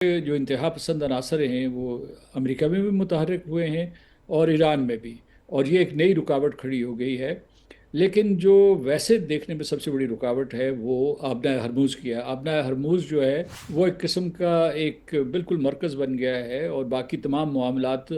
جو انتہا پسند عناصر ہیں وہ امریکہ میں بھی متحرک ہوئے ہیں اور ایران میں بھی، اور یہ ایک نئی رکاوٹ کھڑی ہو گئی ہے۔ لیکن جو ویسے دیکھنے میں سب سے بڑی رکاوٹ ہے وہ آبنۂ ہرموز کی ہے۔ آبنۂ ہرموز جو ہے وہ ایک قسم کا ایک بالکل مرکز بن گیا ہے، اور باقی تمام معاملات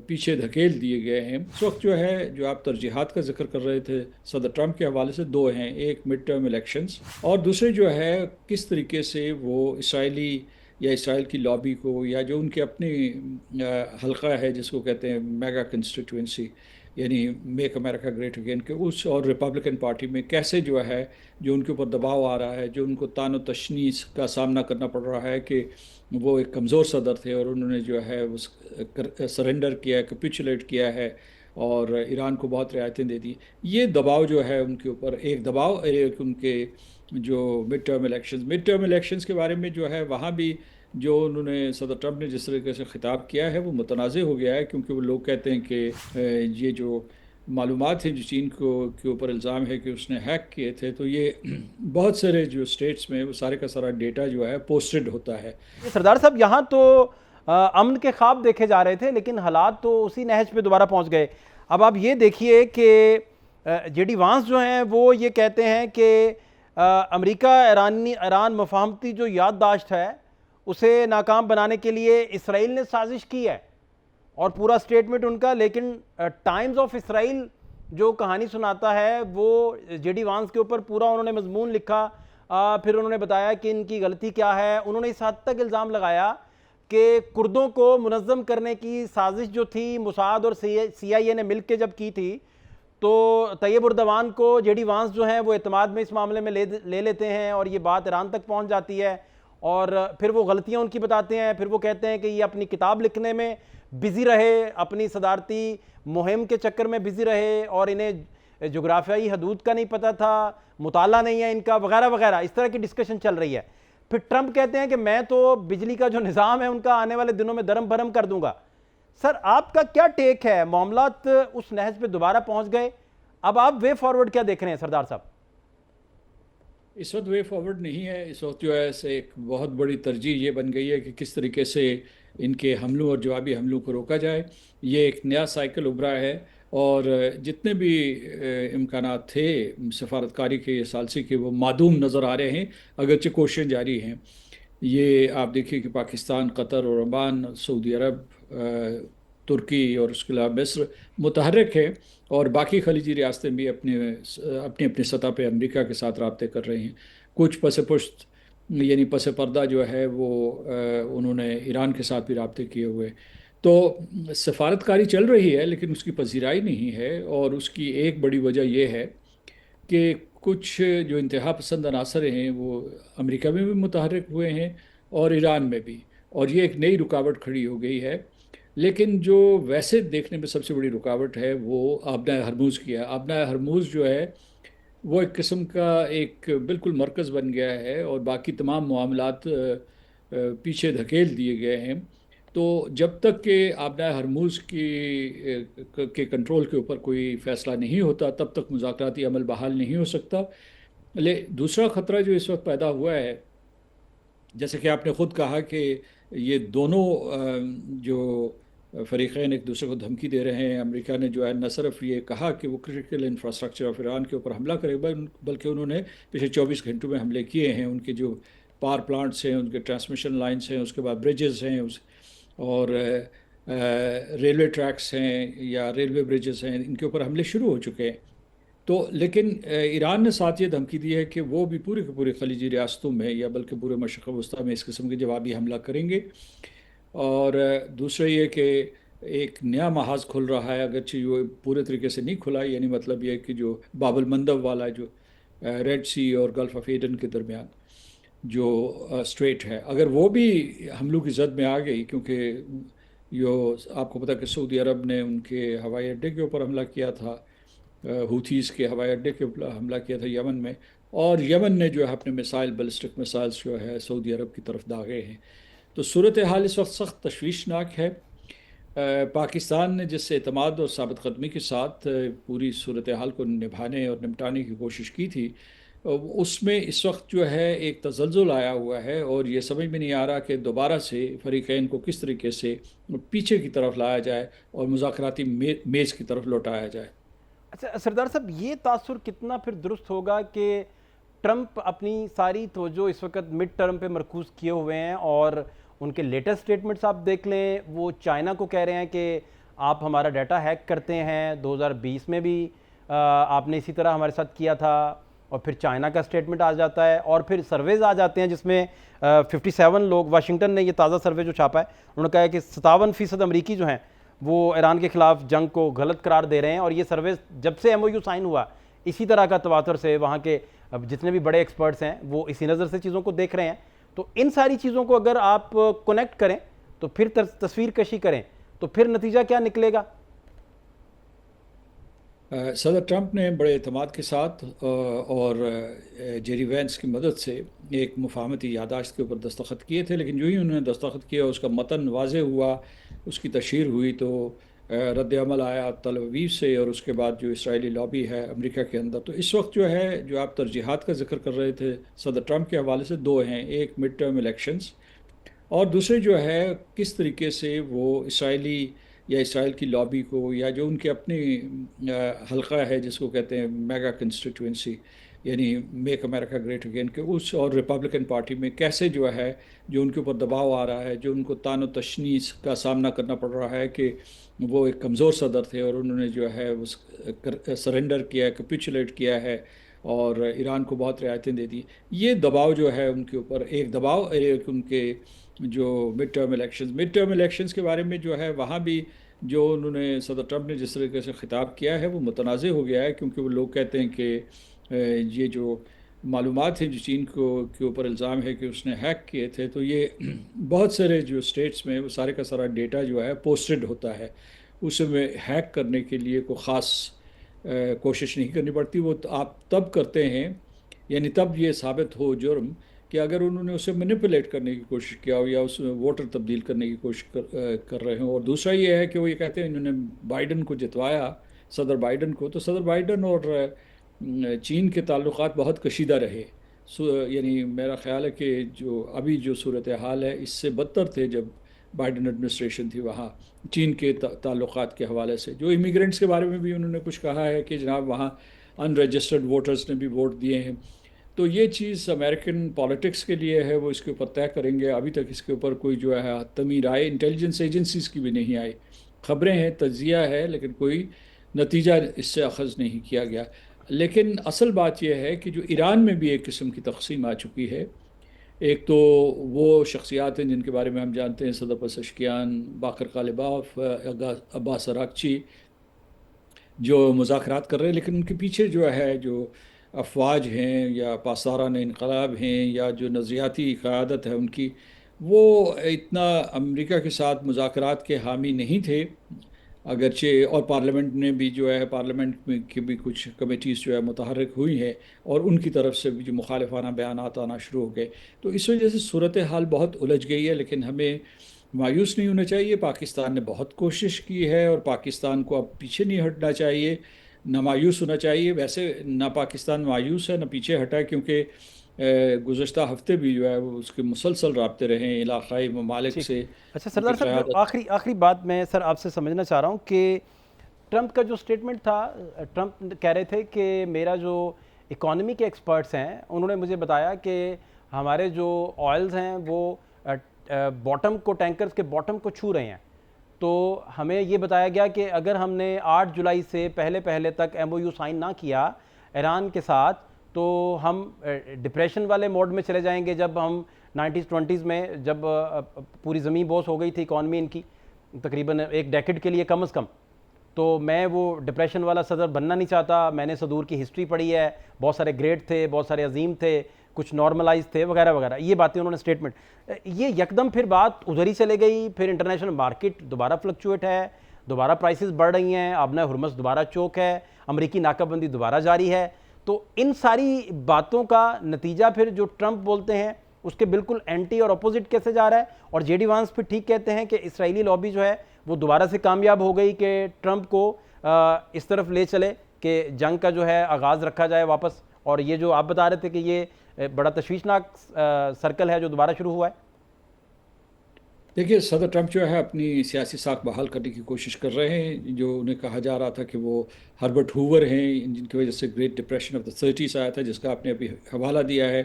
پیچھے دھکیل دیے گئے ہیں۔ اس وقت جو ہے، جو آپ ترجیحات کا ذکر کر رہے تھے صدر ٹرمپ کے حوالے سے، دو ہیں: ایک مڈ ٹرم الیکشنز، اور دوسرے جو ہے کس طریقے سے وہ اسرائیلی یا اسرائیل کی لابی کو، یا جو ان کے اپنی حلقہ ہے جس کو کہتے ہیں میگا کنسٹیٹوئنسی، یعنی میک امریکہ گریٹ اگین کے، اس اور ریپبلکن پارٹی میں کیسے جو ہے جو ان کے اوپر دباؤ آ رہا ہے، جو ان کو طعن و تشنیع کا سامنا کرنا پڑ رہا ہے کہ وہ ایک کمزور صدر تھے اور انہوں نے جو ہے سرنڈر کیا ہے، کیپیچولیٹ کیا ہے، اور ایران کو بہت رعایتیں دے دی۔ یہ دباؤ جو ہے ان کے اوپر، ایک دباؤ، ایک ان کے جو مڈ ٹرم الیکشنز کے بارے میں جو ہے، وہاں بھی جو انہوں نے صدر ٹرمپ نے جس طریقے سے خطاب کیا ہے وہ متنازع ہو گیا ہے، کیونکہ وہ لوگ کہتے ہیں کہ یہ جو معلومات ہیں جو چین کو کے اوپر الزام ہے کہ اس نے ہیک کیے تھے، تو یہ بہت سارے جو اسٹیٹس میں وہ سارے کا سارا ڈیٹا جو ہے پوسٹڈ ہوتا ہے۔ سردار صاحب، یہاں تو امن کے خواب دیکھے جا رہے تھے، لیکن حالات تو اسی نہج پہ دوبارہ پہنچ گئے۔ اب آپ یہ دیکھیے کہ جے ڈی وانس جو ہیں وہ یہ کہتے ہیں کہ امریکہ ایران مفاہمتی جو یادداشت ہے اسے ناکام بنانے کے لیے اسرائیل نے سازش کی ہے، اور پورا سٹیٹمنٹ ان کا، لیکن ٹائمز آف اسرائیل جو کہانی سناتا ہے وہ جے ڈی وانس کے اوپر پورا انہوں نے مضمون لکھا۔ پھر انہوں نے بتایا کہ ان کی غلطی کیا ہے۔ انہوں نے اس حد تک الزام لگایا کہ کردوں کو منظم کرنے کی سازش جو تھی موساد اور سی آئی اے نے مل کے جب کی تھی، تو طیب اردوان کو جے ڈی وانس جو ہیں وہ اعتماد میں اس معاملے میں لے لیتے ہیں، اور یہ بات ایران تک پہنچ جاتی ہے، اور پھر وہ غلطیاں ان کی بتاتے ہیں۔ پھر وہ کہتے ہیں کہ یہ اپنی کتاب لکھنے میں بزی رہے، اپنی صدارتی مہم کے چکر میں بزی رہے، اور انہیں جغرافیائی حدود کا نہیں پتہ تھا، مطالعہ نہیں ہے ان کا، وغیرہ وغیرہ، اس طرح کی ڈسکشن چل رہی ہے۔ پھر ٹرمپ کہتے ہیں کہ میں تو بجلی کا جو نظام ہے ان کا آنے والے دنوں میں درم بھرم کر دوں گا۔ سر، آپ کا کیا ٹیک ہے؟ معاملات اس نہج پہ دوبارہ پہنچ گئے، اب آپ وے فارورڈ کیا دیکھ رہے ہیں سردار صاحب؟ اس وقت وے فارورڈ نہیں ہے۔ اس وقت جو ہے ایک بہت بڑی ترجیح یہ بن گئی ہے کہ کس طریقے سے ان کے حملوں اور جوابی حملوں کو روکا جائے۔ یہ ایک نیا سائیکل ابھرا ہے، اور جتنے بھی امکانات تھے سفارتکاری کے یا ثالثی کے، وہ معدوم نظر آ رہے ہیں، اگرچہ کوششیں جاری ہیں۔ یہ آپ دیکھیے کہ پاکستان، قطر اور عمان، سعودی عرب، ترکی اور اس کے علاوہ مصر متحرک ہے، اور باقی خلیجی ریاستیں بھی اپنے اپنی اپنی سطح پہ امریکہ کے ساتھ رابطے کر رہے ہیں۔ کچھ پس پشت، یعنی پس پردہ جو ہے وہ انہوں نے ایران کے ساتھ بھی رابطے کیے ہوئے۔ تو سفارتکاری چل رہی ہے، لیکن اس کی پذیرائی نہیں ہے، اور اس کی ایک بڑی وجہ یہ ہے کہ کچھ جو انتہا پسند عناصر ہیں وہ امریکہ میں بھی متحرک ہوئے ہیں اور ایران میں بھی، اور یہ ایک نئی رکاوٹ کھڑی ہو گئی ہے۔ لیکن جو ویسے دیکھنے میں سب سے بڑی رکاوٹ ہے وہ آبنۂ ہرموز کی ہے۔ آبنۂ ہرموز جو ہے وہ ایک قسم کا ایک بالکل مرکز بن گیا ہے، اور باقی تمام معاملات پیچھے دھکیل دیے گئے ہیں۔ تو جب تک کہ آبنۂ ہرموز کے کنٹرول کے اوپر کوئی فیصلہ نہیں ہوتا، تب تک مذاکراتی عمل بحال نہیں ہو سکتا۔ دوسرا خطرہ جو اس وقت پیدا ہوا ہے، جیسے کہ آپ نے خود کہا کہ یہ دونوں جو فریقین ایک دوسرے کو دھمکی دے رہے ہیں۔ امریکہ نے جو ہے نہ صرف یہ کہا کہ وہ کرٹیکل انفراسٹرکچر آف ایران کے اوپر حملہ کرے گا، بلکہ انہوں نے پچھلے 24 گھنٹوں میں حملے کیے ہیں۔ ان کے جو پاور پلانٹس ہیں، ان کے ٹرانسمیشن لائنس ہیں، اس کے بعد بریجز ہیں، اور ریلوے ٹریکس ہیں یا ریلوے بریجز ہیں، ان کے اوپر حملے شروع ہو چکے ہیں۔ تو لیکن ایران نے ساتھ یہ دھمکی دی ہے کہ وہ بھی پورے کے پورے خلیجی ریاستوں میں، یا بلکہ پورے مشرق وسطیٰ میں اس قسم کے جوابی حملہ کریں گے۔ اور دوسرا یہ کہ ایک نیا محاذ کھل رہا ہے، اگرچہ وہ پورے طریقے سے نہیں کھلا، یعنی مطلب یہ کہ جو باب المندب والا جو ریڈ سی اور گلف آف ایڈن کے درمیان جو اسٹریٹ ہے، اگر وہ بھی حملوں کی زد میں آ گئی، کیونکہ آپ کو پتہ کہ سعودی عرب نے ان کے ہوائی اڈے کے اوپر حملہ کیا تھا، ہوتھیز کے ہوائی اڈے کے حملہ کیا تھا یمن میں، اور یمن نے جو ہے اپنے میسائل، بیلسٹک میسائلز جو ہے سعودی عرب کی طرف داغے ہیں۔ تو صورتحال اس وقت سخت تشویشناک ہے۔ پاکستان نے جس اعتماد اور ثابت قدمی کے ساتھ پوری صورتحال کو نبھانے اور نمٹانے کی کوشش کی تھی، اس میں اس وقت جو ہے ایک تزلزل آیا ہوا ہے، اور یہ سمجھ میں نہیں آ رہا کہ دوبارہ سے فریقین کو کس طریقے سے پیچھے کی طرف لایا جائے اور مذاکراتی میز کی طرف لوٹایا جائے۔ اچھا سردار صاحب، یہ تاثر کتنا پھر درست ہوگا کہ ٹرمپ اپنی ساری توجہ اس وقت مڈ ٹرم پہ مرکوز کیے ہوئے ہیں، اور ان کے لیٹسٹ سٹیٹمنٹس آپ دیکھ لیں، وہ چائنا کو کہہ رہے ہیں کہ آپ ہمارا ڈیٹا ہیک کرتے ہیں، 2020 میں بھی آپ نے اسی طرح ہمارے ساتھ کیا تھا، اور پھر چائنا کا سٹیٹمنٹ آ جاتا ہے، اور پھر سرویز آ جاتے ہیں جس میں 57 لوگ، واشنگٹن نے یہ تازہ سروے جو چھاپا ہے انہوں نے کہا ہے کہ 57% امریکی جو ہیں وہ ایران کے خلاف جنگ کو غلط قرار دے رہے ہیں، اور یہ سروے جب سے ایم او یو سائن ہوا اسی طرح کا تواتر سے وہاں کے جتنے بھی بڑے ایکسپرٹس ہیں وہ اسی نظر سے چیزوں کو دیکھ رہے ہیں۔ تو ان ساری چیزوں کو اگر آپ کنیکٹ کریں تو پھر تصویر کشی کریں تو پھر نتیجہ کیا نکلے گا؟ صدر ٹرمپ نے بڑے اعتماد کے ساتھ اور جیری وینس کی مدد سے ایک مفاہمتی یادداشت کے اوپر دستخط کیے تھے، لیکن جو ہی انہوں نے دستخط کیا اس کا متن واضح ہوا، اس کی تشہیر ہوئی، تو رد عمل آیا تل اویو سے، اور اس کے بعد جو اسرائیلی لابی ہے امریکہ کے اندر۔ تو اس وقت جو ہے، جو آپ ترجیحات کا ذکر کر رہے تھے صدر ٹرمپ کے حوالے سے، دو ہیں، ایک مڈ ٹرم الیکشنز، اور دوسرے جو ہے کس طریقے سے وہ اسرائیلی یا اسرائیل کی لابی کو، یا جو ان کے اپنی حلقہ ہے جس کو کہتے ہیں میگا کنسٹیٹوئنسی، یعنی میک امریکہ گریٹ اگین کے، اس اور ریپبلکن پارٹی میں کیسے جو ہے جو ان کے اوپر دباؤ آ رہا ہے، جو ان کو طعن و تشنیع کا سامنا کرنا پڑ رہا ہے کہ وہ ایک کمزور صدر تھے اور انہوں نے جو ہے سرنڈر کیا ہے، کیپیچولیٹ کیا ہے، اور ایران کو بہت رعایتیں دے دی۔ یہ دباؤ جو ہے ان کے اوپر، ایک دباؤ، ایک ان کے جو مڈ ٹرم الیکشنز کے بارے میں جو ہے، وہاں بھی جو انہوں نے صدر ٹرمپ نے جس طریقے سے خطاب کیا ہے وہ متنازع ہو گیا ہے، کیونکہ وہ لوگ کہتے ہیں کہ یہ جو معلومات ہیں جو چین کے اوپر الزام ہے کہ اس نے ہیک کیے تھے، تو یہ بہت سارے جو اسٹیٹس میں وہ سارے کا سارا ڈیٹا جو ہے پوسٹڈ ہوتا ہے، اس میں ہیک کرنے کے لیے کوئی خاص کوشش نہیں کرنی پڑتی، وہ آپ تب کرتے ہیں، یعنی تب یہ ثابت ہو جرم کہ اگر انہوں نے اسے مینیپولیٹ کرنے کی کوشش کیا ہو یا اس میں ووٹر تبدیل کرنے کی کوشش کر رہے ہوں۔ اور دوسرا یہ ہے کہ وہ یہ کہتے ہیں انہوں نے بائیڈن کو جتوایا، صدر بائیڈن کو، تو صدر بائیڈن اور چین کے تعلقات بہت کشیدہ رہے، یعنی میرا خیال ہے کہ جو ابھی جو صورتحال ہے اس سے بدتر تھے جب بائیڈن ایڈمنسٹریشن تھی وہاں چین کے تعلقات کے حوالے سے۔ جو امیگرینٹس کے بارے میں بھی انہوں نے کچھ کہا ہے کہ جناب وہاں ان رجسٹرڈ ووٹرز نے بھی ووٹ دیے ہیں، تو یہ چیز امریکن پالیٹکس کے لیے ہے، وہ اس کے اوپر طے کریں گے۔ ابھی تک اس کے اوپر کوئی جو ہے حتمی رائے انٹیلیجنس ایجنسیز کی بھی نہیں آئی، خبریں ہیں، تجزیہ ہے، لیکن کوئی نتیجہ اس سے اخذ نہیں کیا گیا۔ لیکن اصل بات یہ ہے کہ جو ایران میں بھی ایک قسم کی تقسیم آ چکی ہے، ایک تو وہ شخصیات ہیں جن کے بارے میں ہم جانتے ہیں، صدر پزشکیان، باقر غالباف، عباس اراغچی، جو مذاکرات کر رہے ہیں، لیکن ان کے پیچھے جو ہے جو افواج ہیں یا پاسداران انقلاب ہیں یا جو نظریاتی قیادت ہے ان کی، وہ اتنا امریکہ کے ساتھ مذاکرات کے حامی نہیں تھے، اگرچہ، اور پارلیمنٹ نے بھی جو ہے، پارلیمنٹ میں کی بھی کچھ کمیٹیز جو ہے متحرک ہوئی ہیں، اور ان کی طرف سے بھی جو مخالفانہ بیانات آنا شروع ہو گئے، تو اس وجہ سے صورتحال بہت الجھ گئی ہے۔ لیکن ہمیں مایوس نہیں ہونا چاہیے، پاکستان نے بہت کوشش کی ہے اور پاکستان کو اب پیچھے نہیں ہٹنا چاہیے، نہ مایوس ہونا چاہیے۔ ویسے نہ پاکستان مایوس ہے نہ پیچھے ہٹا ہے، کیونکہ گزشتہ ہفتے بھی جو ہے وہ اس کے مسلسل رابطے رہے ہیں علاقائی ممالک ٹھیک۔ سے، اچھا ان کی سردار صاحب، جو قیادت۔ آخری بات میں سر آپ سے سمجھنا چاہ رہا ہوں کہ ٹرمپ کا جو سٹیٹمنٹ تھا، ٹرمپ کہہ رہے تھے کہ میرا جو اکانومی کے ایکسپرٹس ہیں انہوں نے مجھے بتایا کہ ہمارے جو آئلز ہیں وہ باٹم کو، ٹینکرز کے باٹم کو چھو رہے ہیں، تو ہمیں یہ بتایا گیا کہ اگر ہم نے 8 جولائی سے پہلے تک ایم او یو سائن نہ کیا ایران کے ساتھ تو ہم ڈپریشن والے موڈ میں چلے جائیں گے۔ جب ہم 90s میں جب پوری زمین بوس ہو گئی تھی اکانومی ان کی تقریباً ایک ڈیکڈ کے لیے کم از کم، تو میں وہ ڈپریشن والا صدر بننا نہیں چاہتا۔ میں نے صدور کی ہسٹری پڑھی ہے، بہت سارے گریٹ تھے، بہت سارے عظیم تھے، کچھ نارملائز تھے وغیرہ وغیرہ، یہ باتیں انہوں نے سٹیٹمنٹ، یہ یکدم پھر بات ادھر ہی چلے گئی، پھر انٹرنیشنل مارکیٹ دوبارہ فلکچویٹ ہے، دوبارہ پرائسز بڑھ رہی ہیں، آبنہ ہرمز دوبارہ چوک ہے، امریکی ناکہ بندی دوبارہ جاری ہے۔ تو ان ساری باتوں کا نتیجہ پھر جو ٹرمپ بولتے ہیں اس کے بالکل اینٹی اور اپوزٹ کیسے جا رہا ہے، اور جے ڈی وانس پھر ٹھیک کہتے ہیں کہ اسرائیلی لابی جو ہے وہ دوبارہ سے کامیاب ہو گئی کہ ٹرمپ کو اس طرف لے چلے کہ جنگ کا جو ہے آغاز رکھا جائے واپس، اور یہ جو آپ بتا رہے تھے کہ یہ بڑا تشویشناک سرکل ہے جو دوبارہ شروع ہوا ہے؟ دیکھیے، صدر ٹرمپ جو ہے اپنی سیاسی ساکھ بحال کرنے کی کوشش کر رہے ہیں. جو انہیں کہا جا رہا تھا کہ وہ ہربرٹ ہوور ہیں جن کی وجہ سے great depression of the 30s آیا تھا، جس کا آپ نے ابھی حوالہ دیا ہے،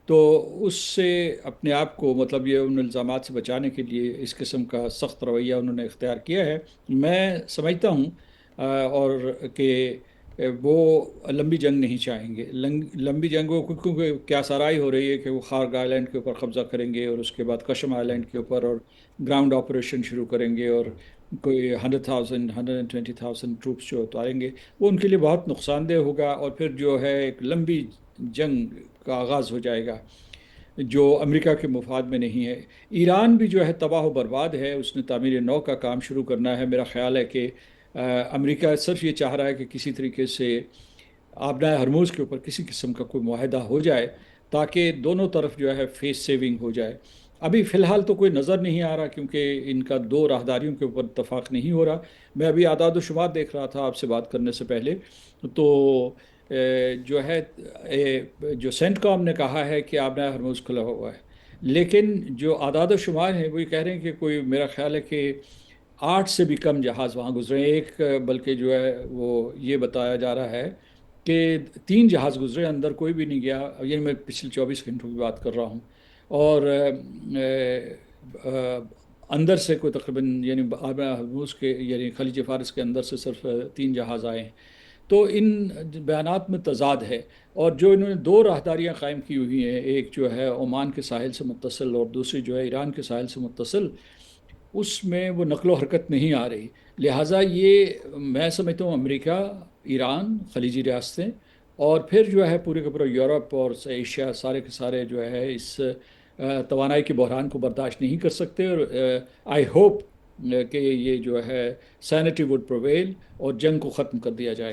تو اس سے اپنے آپ کو مطلب یہ ان الزامات سے بچانے کے لیے اس قسم کا سخت رویہ انہوں نے اختیار کیا ہے. میں سمجھتا ہوں اور کہ وہ لمبی جنگ نہیں چاہیں گے. لمبی جنگ وہ کیونکہ کیا سرائی ہو رہی ہے کہ وہ خارگ آئی لینڈ کے اوپر قبضہ کریں گے اور اس کے بعد کشم آئی لینڈ کے اوپر اور گراؤنڈ آپریشن شروع کریں گے اور کوئی 100,000 120,000 ٹروپس جو اتاریں گے. وہ ان کے لیے بہت نقصان دہ ہوگا اور پھر جو ہے ایک لمبی جنگ کا آغاز ہو جائے گا جو امریکہ کے مفاد میں نہیں ہے. ایران بھی جو ہے تباہ و برباد ہے، اس نے تعمیر نو کا کام شروع کرنا ہے. میرا خیال ہے کہ امریکہ صرف یہ چاہ رہا ہے کہ کسی طریقے سے آبنائے ہرموز کے اوپر کسی قسم کا کوئی معاہدہ ہو جائے تاکہ دونوں طرف جو ہے فیس سیونگ ہو جائے. ابھی فی الحال تو کوئی نظر نہیں آ رہا کیونکہ ان کا دو راہداریوں کے اوپر اتفاق نہیں ہو رہا. میں ابھی اعداد و شمار دیکھ رہا تھا آپ سے بات کرنے سے پہلے، تو جو ہے جو سینٹ کام نے کہا ہے کہ آبنائے ہرموز کھلا ہوا ہے، لیکن جو اعداد و شمار ہیں وہ یہ کہہ رہے ہیں کہ کوئی میرا خیال ہے کہ 8 سے بھی کم جہاز وہاں گزرے ہیں. ایک بلکہ جو ہے وہ یہ بتایا جا رہا ہے کہ 3 جہاز گزرے، اندر کوئی بھی نہیں گیا. یعنی میں پچھلے 24 گھنٹوں کی بات کر رہا ہوں. اور اندر سے کوئی تقریباً یعنی آبنائے ہرموز کے یعنی خلیج فارس کے اندر سے صرف 3 جہاز آئے ہیں. تو ان بیانات میں تضاد ہے. اور جو انہوں نے 2 راہداریاں قائم کی ہوئی ہیں، ایک جو ہے عمان کے ساحل سے متصل اور دوسری جو ہے ایران کے ساحل سے متصل، اس میں وہ نقل و حرکت نہیں آ رہی. لہٰذا یہ میں سمجھتا ہوں امریکہ، ایران، خلیجی ریاستیں اور پھر جو ہے پورے کا پورا یورپ اور ایشیا سارے کے سارے جو ہے اس توانائی کے بحران کو برداشت نہیں کر سکتے. اور آئی ہوپ کہ یہ جو ہے سینٹی وڈ پرویل اور جنگ کو ختم کر دیا جائے.